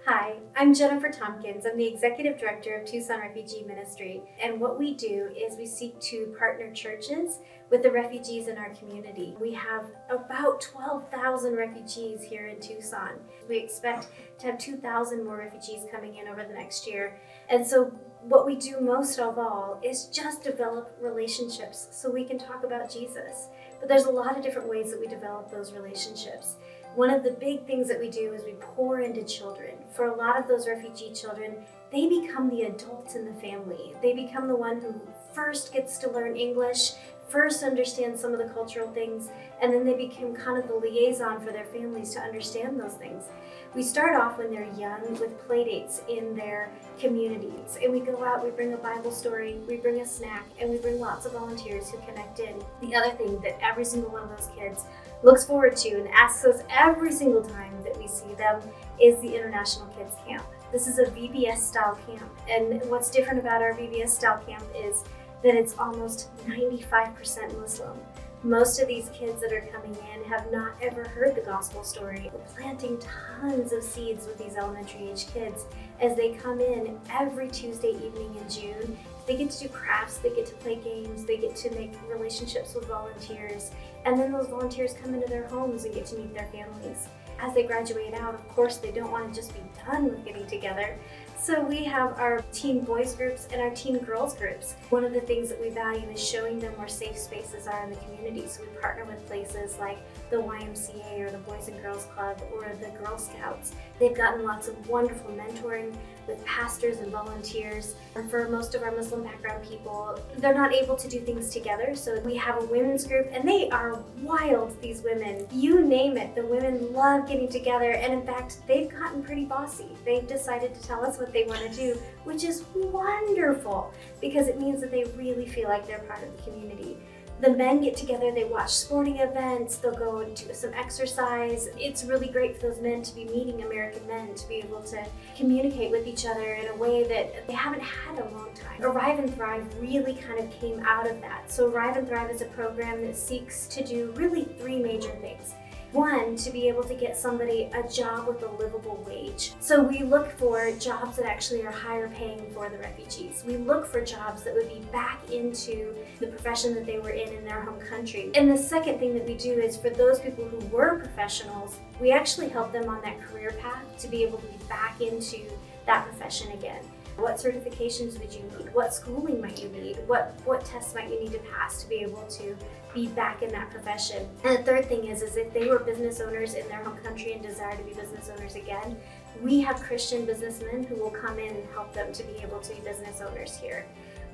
Hi, I'm Jennifer Tompkins. I'm the Executive Director of Tucson Refugee Ministry. And what we do is we seek to partner churches with the refugees in our community. We have about 12,000 refugees here in Tucson. We expect to have 2,000 more refugees coming in over the next year. And so what we do most of all is just develop relationships so we can talk about Jesus. But there's a lot of different ways that we develop those relationships. One of the big things that we do is we pour into children. For a lot of those refugee children, they become the adults in the family. They become the one who first gets to learn English, first understand some of the cultural things, and then they become kind of the liaison for their families to understand those things. We start off when they're young with play dates in their communities, and we go out, we bring a Bible story, we bring a snack, and we bring lots of volunteers who connect in. The other thing that every single one of those kids looks forward to and asks us every single time that we see them is the International Kids Camp. This is a VBS style camp, and what's different about our VBS style camp is that it's almost 95% Muslim. Most of these kids that are coming in have not ever heard the gospel story. We're planting tons of seeds with these elementary age kids as they come in every Tuesday evening in June. They get to do crafts, they get to play games, they get to make relationships with volunteers, and then those volunteers come into their homes and get to meet their families. As they graduate out, of course, they don't want to just be done with getting together. So we have our teen boys groups and our teen girls groups. One of the things that we value is showing them where safe spaces are in the community. So we partner with places like the YMCA or the Boys and Girls Club or the Girl Scouts. They've gotten lots of wonderful mentoring with pastors and volunteers. And for most of our Muslim background people, they're not able to do things together. So we have a women's group, and they are wild, these women. You name it, the women love getting together. And in fact, they've gotten pretty bossy. They've decided to tell us what they want to do, which is wonderful because it means that they really feel like they're part of the community. The men get together, they watch sporting events, they'll go and do some exercise. It's really great for those men to be meeting American men, to be able to communicate with each other in a way that they haven't had in a long time. Arrive and Thrive really kind of came out of that. So Arrive and Thrive is a program that seeks to do really three major things. One, to be able to get somebody a job with a livable wage. So we look for jobs that actually are higher paying for the refugees. We look for jobs that would be back into the profession that they were in their home country. And the second thing that we do is for those people who were professionals, we actually help them on that career path to be able to be back into that profession again. What certifications would you need? What schooling might you need? What tests might you need to pass to be able to be back in that profession? And the third thing is if they were business owners in their home country and desire to be business owners again, we have Christian businessmen who will come in and help them to be able to be business owners here.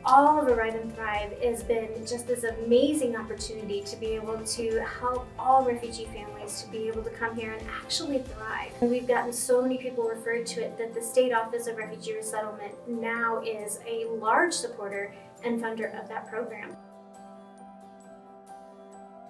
All of Arrive and Thrive has been just this amazing opportunity to be able to help all refugee families to be able to come here and actually thrive. And we've gotten so many people referred to it that the State Office of Refugee Resettlement now is a large supporter and funder of that program.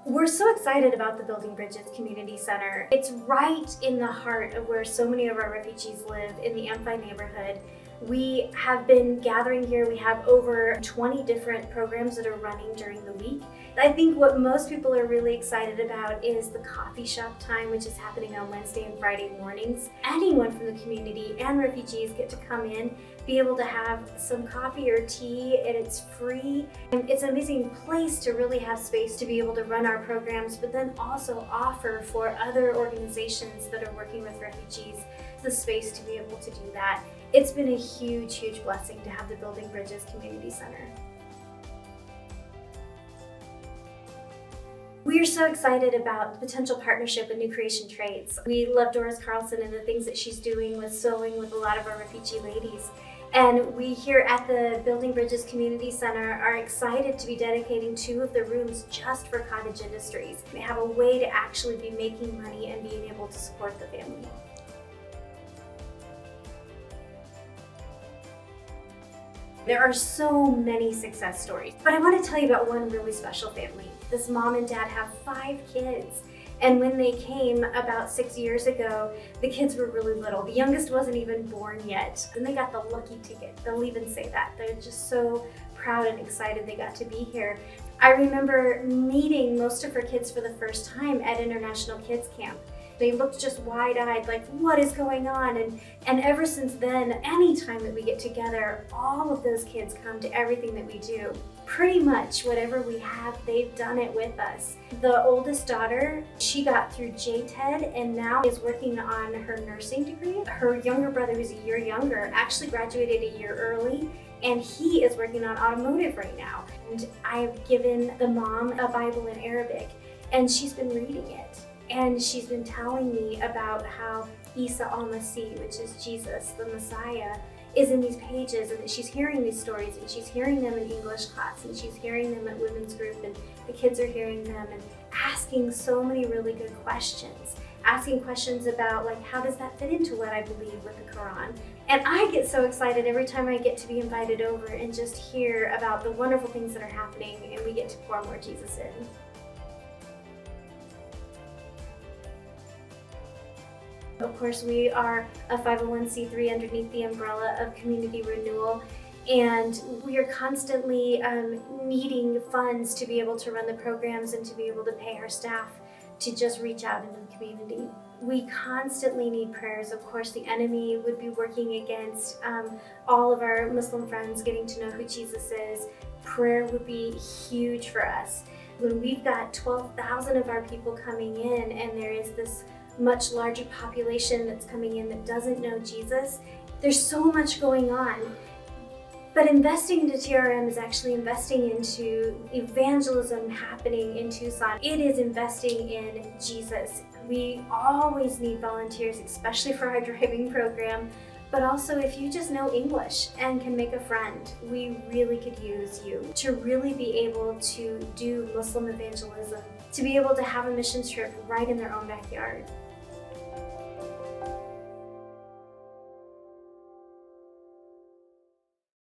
We're so excited about the Building Bridges Community Center. It's right in the heart of where so many of our refugees live in the Amphi neighborhood. We have been gathering here. We have over 20 different programs that are running during the week. I think what most people are really excited about is the coffee shop time, which is happening on Wednesday and Friday mornings. Anyone from the community and refugees get to come in, be able to have some coffee or tea, and it's free. And it's an amazing place to really have space to be able to run our programs, but then also offer for other organizations that are working with refugees the space to be able to do that. It's been a huge, huge blessing to have the Building Bridges Community Center. We are so excited about the potential partnership with New Creation Trades. We love Doris Carlson and the things that she's doing with sewing with a lot of our refugee ladies. And we here at the Building Bridges Community Center are excited to be dedicating 2 of the rooms just for cottage industries. We have a way to actually be making money and being able to support the family. There are so many success stories, but I want to tell you about one really special family. This mom and dad have 5 kids, and when they came about 6 years ago, the kids were really little. The youngest wasn't even born yet, and they got the lucky ticket. They'll even say that. They're just so proud and excited they got to be here. I remember meeting most of her kids for the first time at International Kids Camp. They looked just wide-eyed, like, what is going on? And ever since then, anytime that we get together, all of those kids come to everything that we do. Pretty much whatever we have, they've done it with us. The oldest daughter, she got through JTED and now is working on her nursing degree. Her younger brother, who's a year younger, actually graduated a year early, and he is working on automotive right now. And I've given the mom a Bible in Arabic, and she's been reading it. And she's been telling me about how Isa al-Masih, which is Jesus, the Messiah, is in these pages, and that she's hearing these stories, and she's hearing them in English class, and she's hearing them at women's group, and the kids are hearing them, and asking so many really good questions. Asking questions about, like, how does that fit into what I believe with the Quran? And I get so excited every time I get to be invited over and just hear about the wonderful things that are happening, and we get to pour more Jesus in. Of course, we are a 501c3 underneath the umbrella of Community Renewal, and we are constantly needing funds to be able to run the programs and to be able to pay our staff to just reach out into the community. We constantly need prayers. Of course, the enemy would be working against all of our Muslim friends getting to know who Jesus is. Prayer would be huge for us. When we've got 12,000 of our people coming in, and there is this much larger population that's coming in that doesn't know Jesus, there's so much going on. But investing into TRM is actually investing into evangelism happening in Tucson. It is investing in Jesus. We always need volunteers, especially for our driving program, but also if you just know English and can make a friend, we really could use you to really be able to do Muslim evangelism, to be able to have a mission trip right in their own backyard.